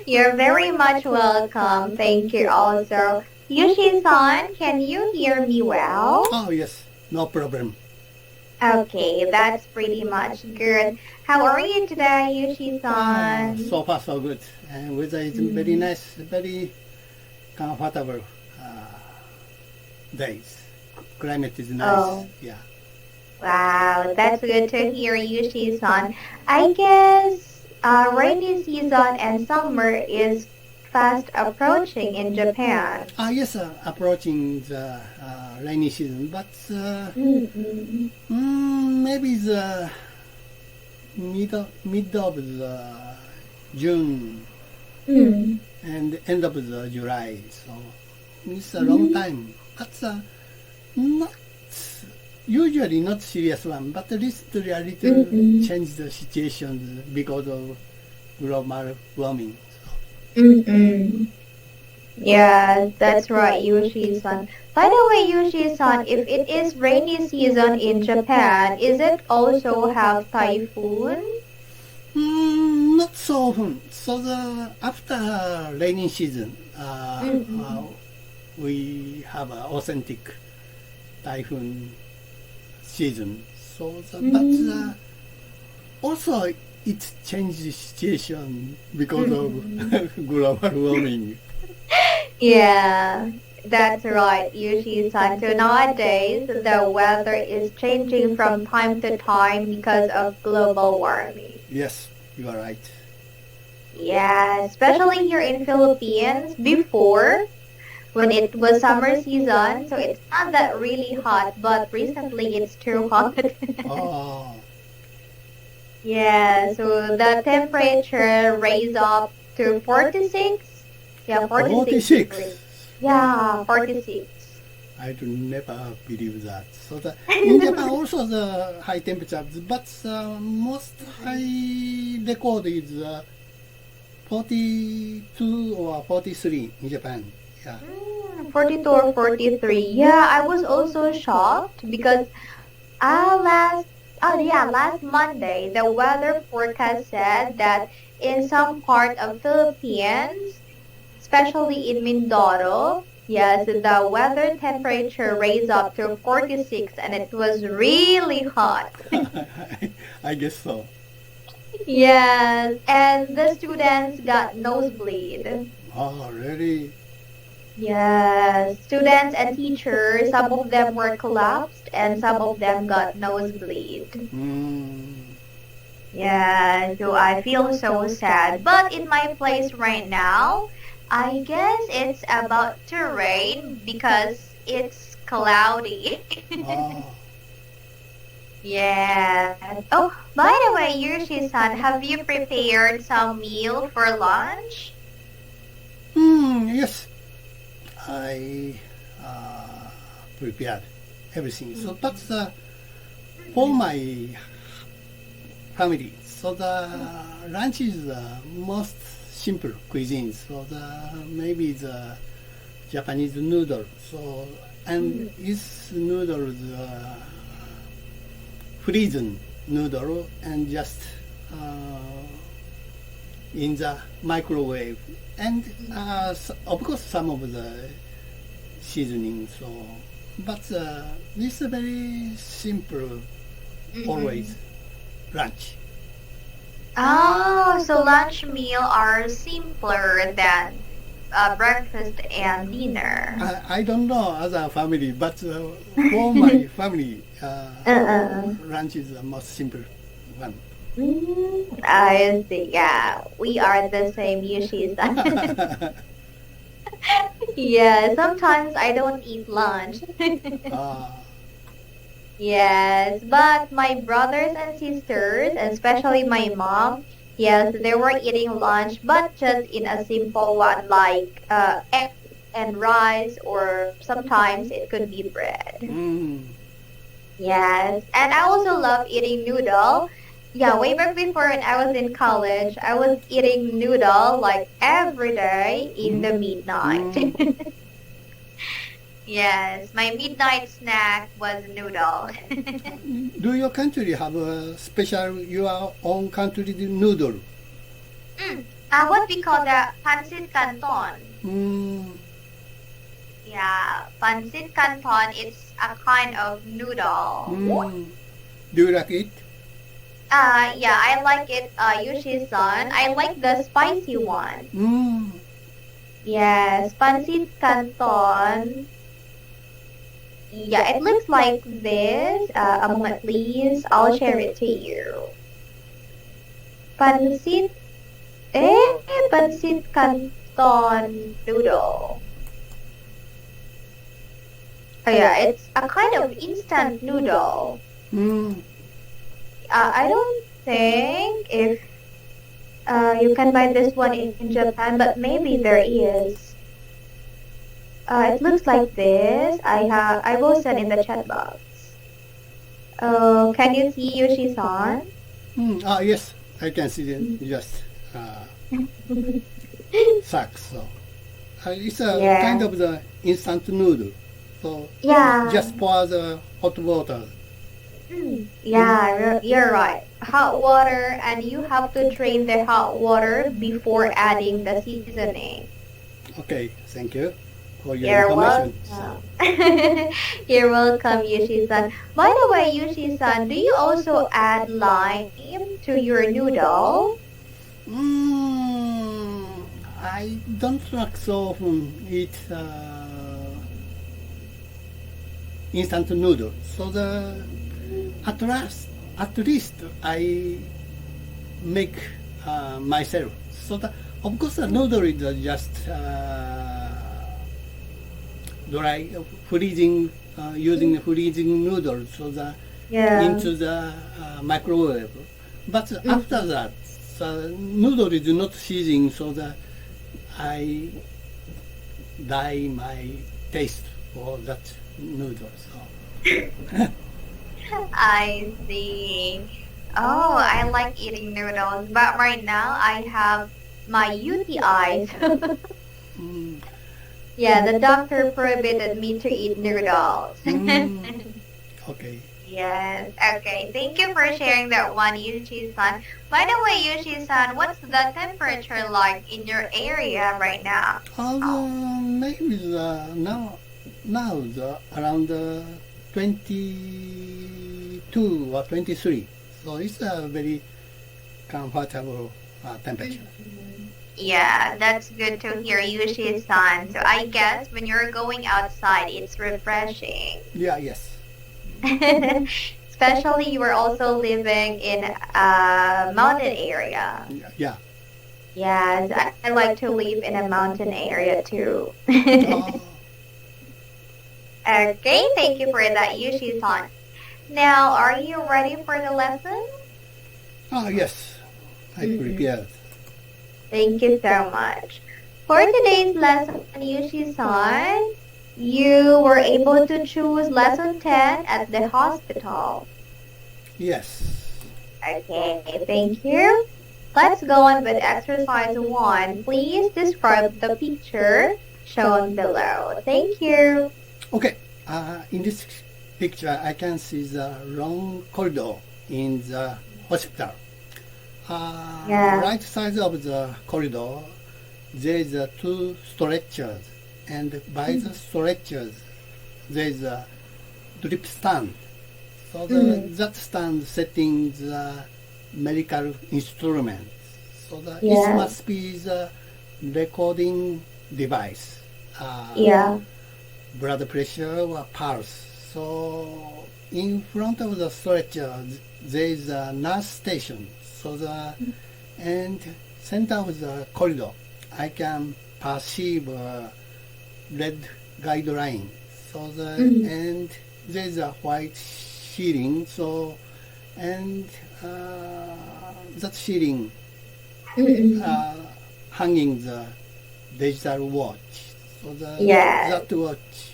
You're very much welcome. Thank you also. Yushi-san, can you hear me well? Oh, yes, no problem. Okay, that's pretty much good. How are you today, Yushi-san? So far, so good. And weather is very nice, very comfortable days. Climate is nice. Oh. Yeah. Wow, that's good to hear, Yushi-san. I guess rainy season and summer is fast approaching in Japan. Yes, approaching the rainy season, but maybe the mid of the June and end of the July. So it's a long time, but not usually not serious one, but at least a little change the situation because of global warming. Yeah, that's right, Yushi-san. By the way, Yushi-san, if it is rainy season in Japan, is it also have typhoon? Not so often. So after rainy season, we have an authentic typhoon season. So, but also it changes the situation because of global warming. Yeah, that's right, Yushi-san. So nowadays, the weather is changing from time to time because of global warming. Yes, you are right. Yeah, especially here in Philippines, before, when it was summer season, so it's not that really hot, but recently it's too hot. Oh, Yeah, so the temperature raised up to 46. Yeah, 46 46. degrees. Yeah, 46. I do never believe that. So in Japan also the high temperature, but most high record is 42 or 43 in Japan. Yeah. 42 or 43. Yeah, I was also shocked because last Monday, the weather forecast said that in some part of Philippines, especially in Mindoro, yes, the weather temperature raised up to 46 and it was really hot. I guess so. Yes, and the students got nosebleed. Oh, really? Yes, students and teachers, some of them were collapsed and some of them got nosebleed. Yeah, so I feel so sad. But in my place right now, I guess it's about to rain because it's cloudy. Oh. Yeah. Oh, by the way, Yushi-san, have you prepared some meal for lunch? Yes. I prepared everything. So that's for my family. So the lunch is the most simple cuisine. So maybe the Japanese noodle. So and this noodle is frozen noodle and just in the microwave. And of course some of the seasoning. So, but this is very simple. Always lunch. Oh, so lunch meal are simpler than breakfast and dinner. I don't know other family, but for my family, lunch is the most simple one. I see. Yeah, we are the same, Yushi-san. Yeah, sometimes I don't eat lunch. Yes, but my brothers and sisters, and especially my mom, yes, they were eating lunch, but just in a simple one like egg and rice, or sometimes it could be bread. Yes, and I also love eating noodle. Yeah, way back before when I was in college, I was eating noodle like every day in the midnight. Yes, my midnight snack was noodle. Do your country have a special your own country noodle? What we call the pancit canton. Mm, Yeah, pancit canton. It's a kind of noodle. mm. Do you like it? Yeah, I like it, Yushi-san. I like the spicy one. Mm. Yes, pancit canton. Yeah, it looks like this. A moment, please. I'll share it to you. Pancit, pancit canton noodle. Oh yeah, it's a kind of instant noodle. Mm. I don't think if you can buy this one in Japan, but maybe there is. It looks like this. I will send in the chat box. Can you see Yoshi-san? Yes, I can see it. Just sucks. So it's a Yeah. kind of the instant noodle. So Yeah. just pour the hot water. Yeah, you're right. Hot water, and you have to drain the hot water before adding the seasoning. Okay, thank you for your You're information. welcome. You're welcome, Yushi-san. By the way, Yushi-san, do you also add lime to your noodle? I don't like so often eat instant noodle. So at least I make myself. So of course the noodle is just dry freezing using the freezing noodle into the microwave. But after that, the noodle is not seasoning, so that I dye my taste for that noodle. So. I see. Oh, I like eating noodles, but right now I have my UTIs. Yeah, the doctor prohibited me to eat noodles. Okay. Yes, okay. Thank you for sharing that one, Yushi-san. By the way, Yushi-san, what's the temperature like in your area right now? Maybe now around 22 or 23. So it's a very comfortable temperature. Yeah, that's good to hear, Yushi-san. So I guess when you're going outside, it's refreshing. Yeah, yes. Especially you are also living in a mountain area. Yeah. Yes, I like to live in a mountain area too. Okay, thank you for that, Yushi-san. Now, are you ready for the lesson? Yes. I prepared. Thank you so much. For today's lesson, Yushi-san, you were able to choose lesson 10 at the hospital. Yes. Okay, thank you. Let's go on with exercise 1. Please describe the picture shown below. Thank you. Okay. In this picture, I can see the long corridor in the hospital. Right side of the corridor, there is 2 stretchers, and by the stretchers, there is a drip stand. So that stand setting the medical instruments. So it must be the recording device. Blood pressure or pulse. So in front of the stretcher, there is a nurse station. So and center of the corridor, I can perceive a red guideline. So and there is a white ceiling. So and that ceiling hanging the digital watch. So that watch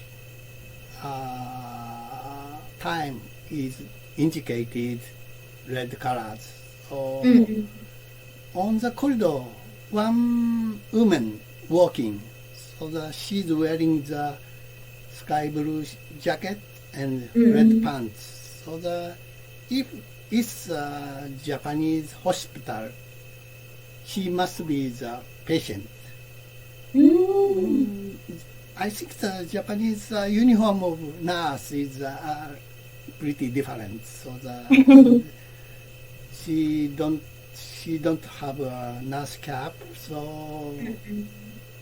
time is indicated red colors. So on the corridor, one woman walking. So she's wearing the sky blue jacket and red pants. So if it's a Japanese hospital, she must be the patient. I think the Japanese uniform of nurse is pretty different. So she don't have a nurse cap. So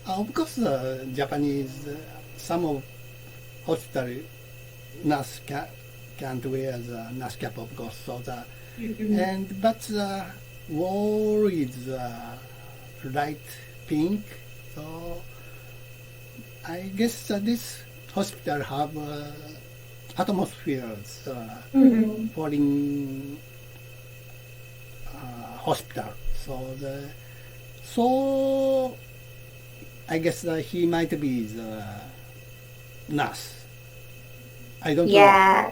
of course, Japanese some of hospital nurse can't wear the nurse cap, of course. So but the wall is light pink. So I guess this hospital have atmospheres foreign hospital. So I guess he might be the nurse. I don't know.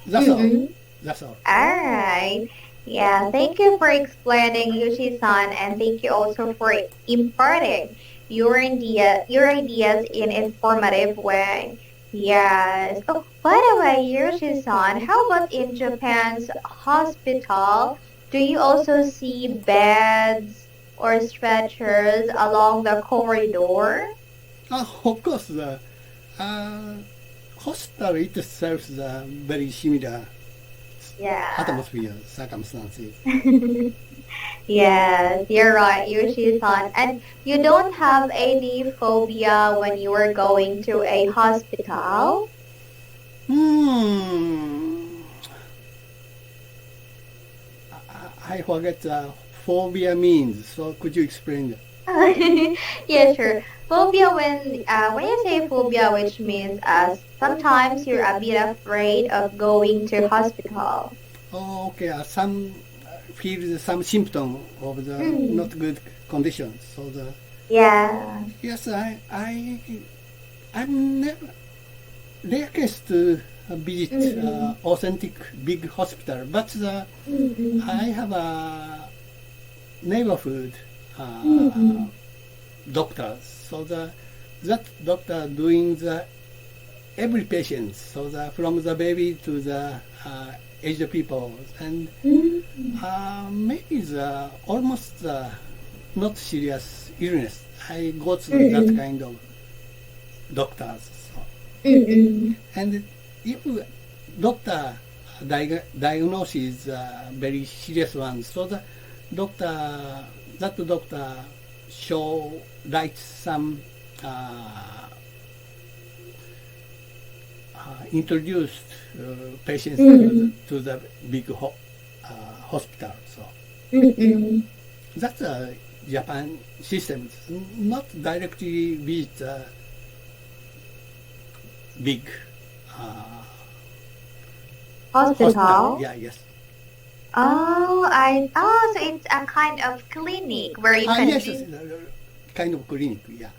That's all. That's all. All right. Yeah, thank you for explaining, Yushi-san, and thank you also for imparting your ideas in informative way. Yes. Oh, by the way, Yushi-san, how about in Japan's hospital? Do you also see beds or stretchers along the corridor? Of course, the hospital itself is very similar atmosphere, circumstances. Yes, you're right, Yoshi-san. And you don't have any phobia when you are going to a hospital? I forget phobia means, so could you explain that? Yeah, sure. Phobia, when you say phobia, which means sometimes you're a bit afraid of going to hospital. Oh, okay. Some feel some symptom of the not good conditions. So yes, I'm never rare case to visit authentic big hospital, but I have a neighborhood doctors. So that doctor doing the every patient. So from the baby to the aged people, and maybe the almost not serious illness. I go to that kind of doctors. So. And if doctor diagnoses very serious one, so that doctor write some introduced patients to the big hospital. So that's a Japan system. Not directly with big hospital. Yeah, yes. So it's a kind of clinic where you can. Yes, kind of clinic. Yeah.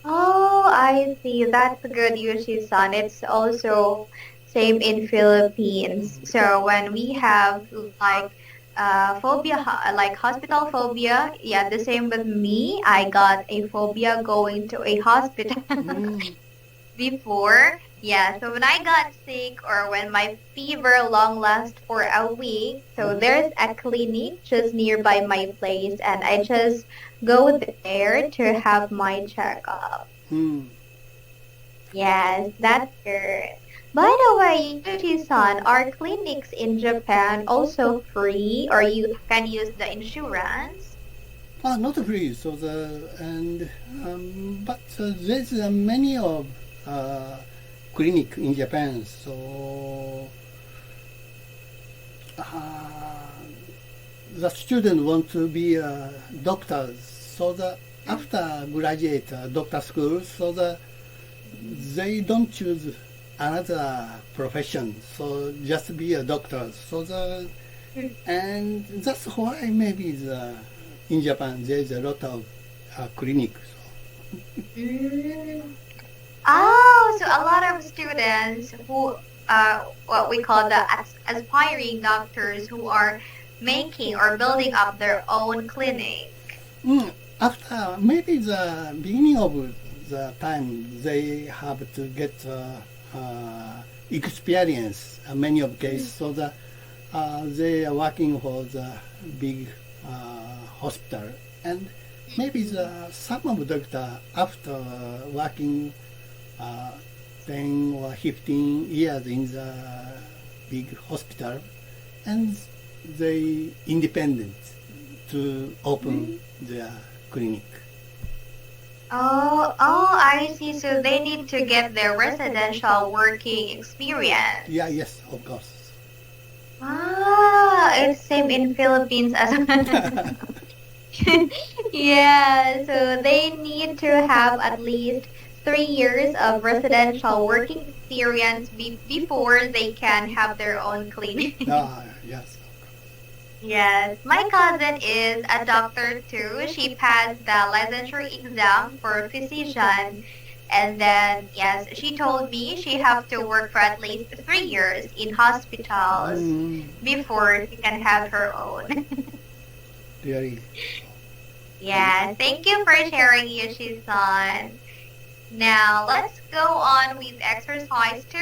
Oh, I see. That's good, Yoshi-san. It's also same in Philippines. So when we have like phobia, like hospital phobia, yeah, the same with me. I got a phobia going to a hospital before. Yeah, so when I got sick or when my fever long lasts for a week, so there's a clinic just nearby my place, and I just go there to have my checkup. Yes, that's good. By the way, Yuchi-san, are clinics in Japan also free, or you can use the insurance? Not free. So but there's many of clinic in Japan. So the student want to be doctors. So after graduate doctor school, so they don't choose another profession. So just be a doctor. So and that's why maybe in Japan there's a lot of clinics. Oh, so a lot of students who what we call the aspiring doctors who are making or building up their own clinic. After maybe the beginning of the time, they have to get experience many of cases, so that they are working for the big hospital, and maybe some of the doctor after working 10 or 15 years in the big hospital, and they independent to open their clinic. Oh, I see. So they need to get their residential working experience. Yeah, yes, of course. It's same in Philippines as well. Yeah, so they need to have at least 3 years of residential working experience before they can have their own clinic. Yes. Yes, my cousin is a doctor too. She passed the licensure exam for physician. And then, yes, she told me she have to work for at least 3 years in hospitals before she can have her own. Really. Yeah, thank you for sharing, Yoshi-san. Now, let's go on with exercise 2.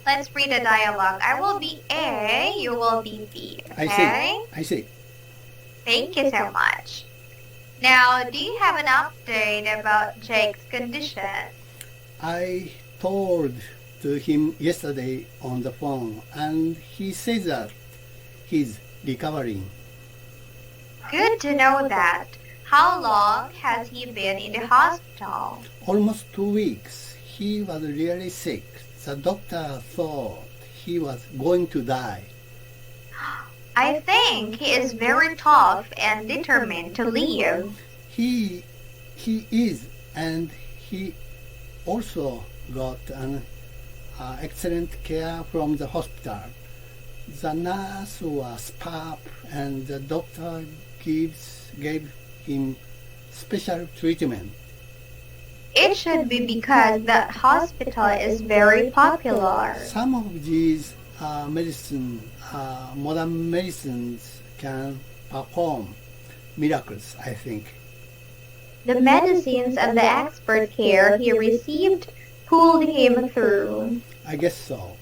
Let's read the dialogue. I will be A, you will be B. Okay? I see. Thank you so much. Now, do you have an update about Jake's condition? I told to him yesterday on the phone, and he says that he's recovering. Good to know that. How long has he been in the hospital? Almost 2 weeks. He was really sick. The doctor thought he was going to die. I think he is very tough and determined to live. He is, and he also got an excellent care from the hospital. The nurse was superb, and the doctor gave him special treatment. It should be because that hospital is very popular. Some of these modern medicines can perform miracles, I think. The medicines and the expert care he received pulled him through. I guess so.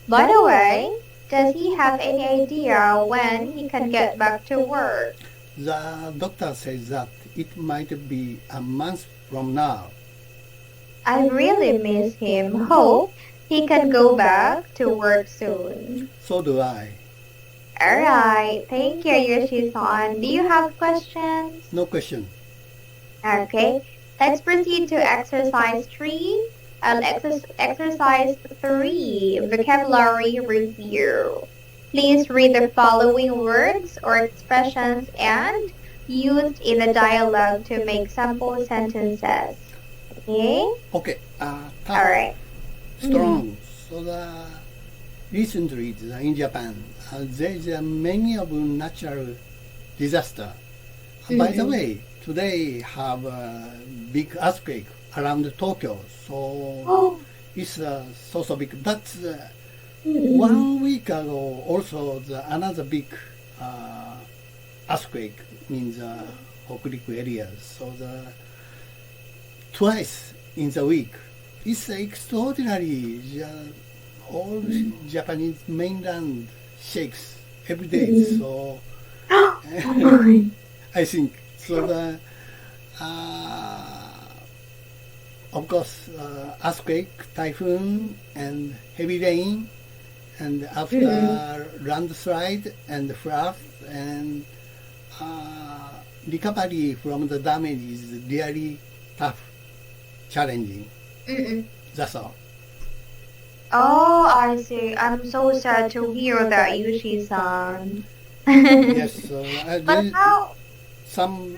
By the way, does he have any idea when he can get back to work? The doctor says that it might be a month from now. I really miss him. Hope he can go back to work soon. So do I. Alright, thank you, Yoshi-san. Do you have questions? No question. Okay, let's proceed to exercise 3. Exercise 3, vocabulary review. Please read the following words or expressions and used in the dialogue to make sample sentences. Okay? Okay. Tough, Alright. strong. So recently in Japan, there is many of natural disaster. By the way, today have a big earthquake around Tokyo, so it's so big. But 1 week ago, also another big earthquake in the Hokuriku area. So twice in the week. It's extraordinary. All Japanese mainland shakes every day. So I think so. Of course, earthquake, typhoon, and heavy rain, and after landslide and flood, and recovery from the damage is really tough, challenging. That's all. Oh, I see. I'm so sad to hear that, Yushi-san. Yes, But how? some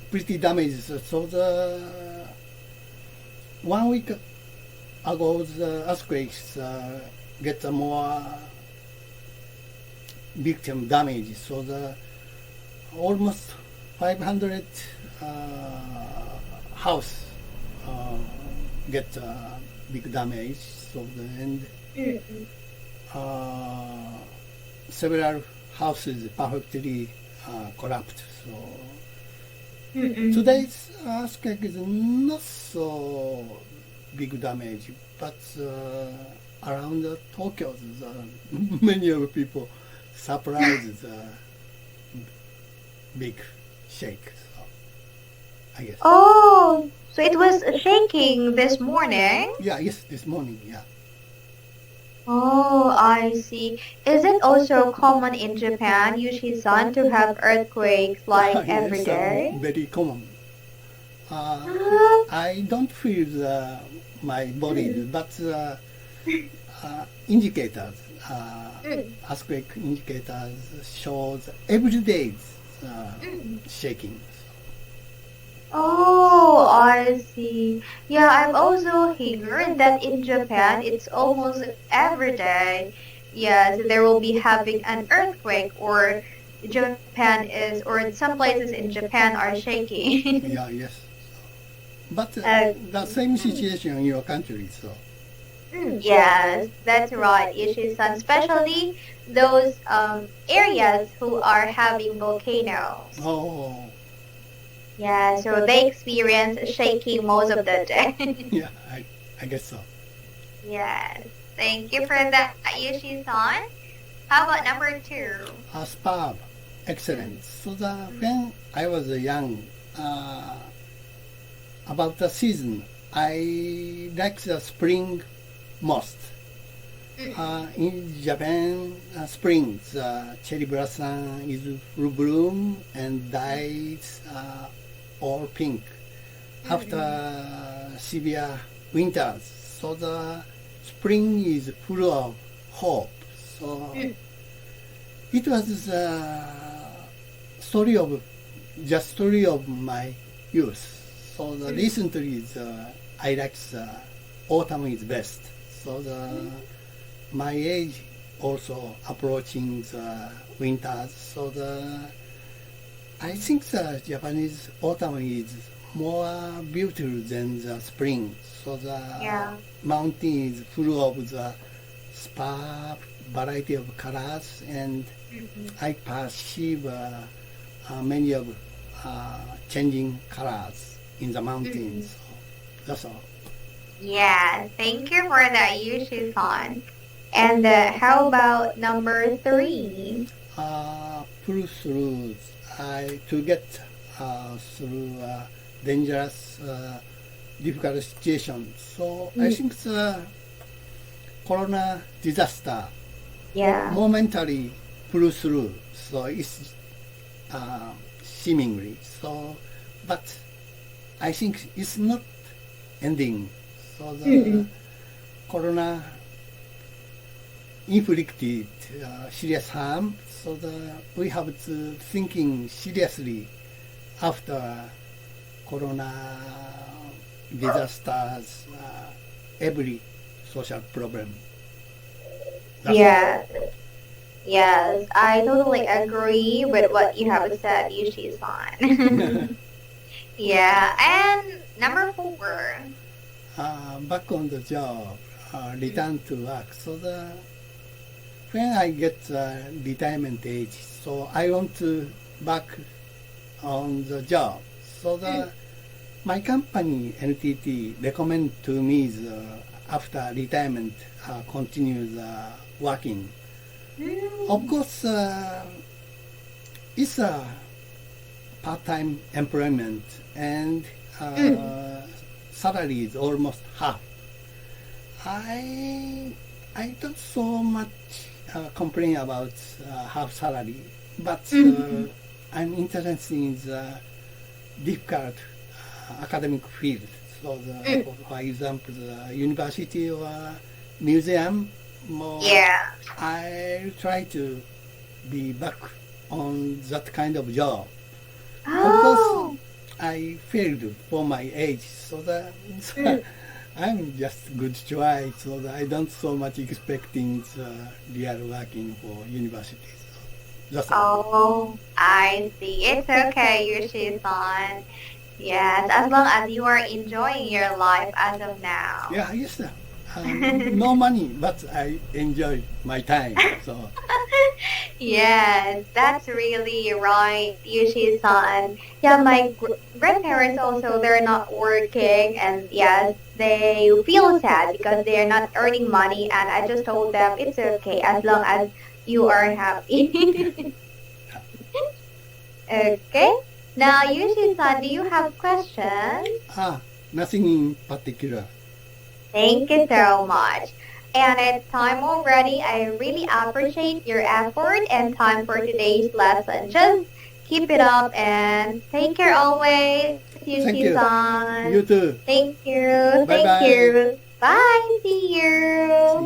pretty damages. So 1 week ago, the earthquakes get more victim damage. So almost 500 house get big damage. So several houses perfectly collapsed. So today's earthquake is not so big damage, but around Tokyo, many of people surprised big shake. So I guess. Oh, so it was shaking this morning? Yeah, yes, this morning. Yeah. Oh, I see. Is it also common in Japan, Yushi-san, to have earthquakes like every Yes, day? very common. Ah, I don't feel my body, but indicators, earthquake indicators shows every day shaking. Oh, I see. Yeah, I've also heard that in Japan it's almost every day. Yes, there will be having an earthquake or Japan is or some places in Japan are shaking. Yeah, yes. But Uh, the same situation in your country, so yes, that's right, Ishisan. Especially those areas who are having volcanoes. oh Yeah, so they experience shaking most of the day. yeah, I guess so. Yes. Thank you for that, Yoshi-san. How about number 2? Superb, excellent. So when I was young, about the season, I like the spring most. In Japan, spring, the cherry blossom is full bloom and dyes all pink. After severe winters, so the spring is full of hope. So it was the story of my youth. So recently, I like the autumn is best. So my age also approaching the winters. So I think the Japanese autumn is more beautiful than the spring. So the mountain is full of the spark, variety of colors, and I perceive many of changing colors in the mountains. So that's all. Yeah, thank you for that, Yushi-san. And how about number 3? Pull through to get through dangerous, difficult situations. So I think the corona disaster momentary pull through. So it's seemingly so, but I think it's not ending. So the corona inflicted serious harm. So we have to thinking seriously after corona disasters, every social problem. Yes, yes, I totally agree with what you have said, Yushi-san. Yeah, and number 4. Back on the job, return to work. So when I get retirement age, so I want to back on the job. So my company NTT recommend to me after retirement continue working. Of course, it's a part-time employment and salary is almost half. I don't so much complain about half salary, but I'm interested in the difficult academic field. So, for example, the university or museum, I try to be back on that kind of job. Of course, I failed for my age, so I'm just good try. So I don't so much expecting real working for universities. So that's all. Oh, I see. It's okay, Yushi-san. Yes, as long as you are enjoying your life as of now. Yeah, yes, sir. No money, but I enjoy my time. So Yes, that's really right, Yushi-san. Yeah, my grandparents also, they're not working and yes, they feel sad because they're not earning money and I just told them it's okay as long as you are happy. Okay. Now, Yushi-san, do you have questions? Nothing in particular. Thank you so much. And it's time already. I really appreciate your effort and time for today's lesson. Just keep it up and take care always, Yushi-san. You too. Thank you. Bye-bye. Thank you. Bye. See you.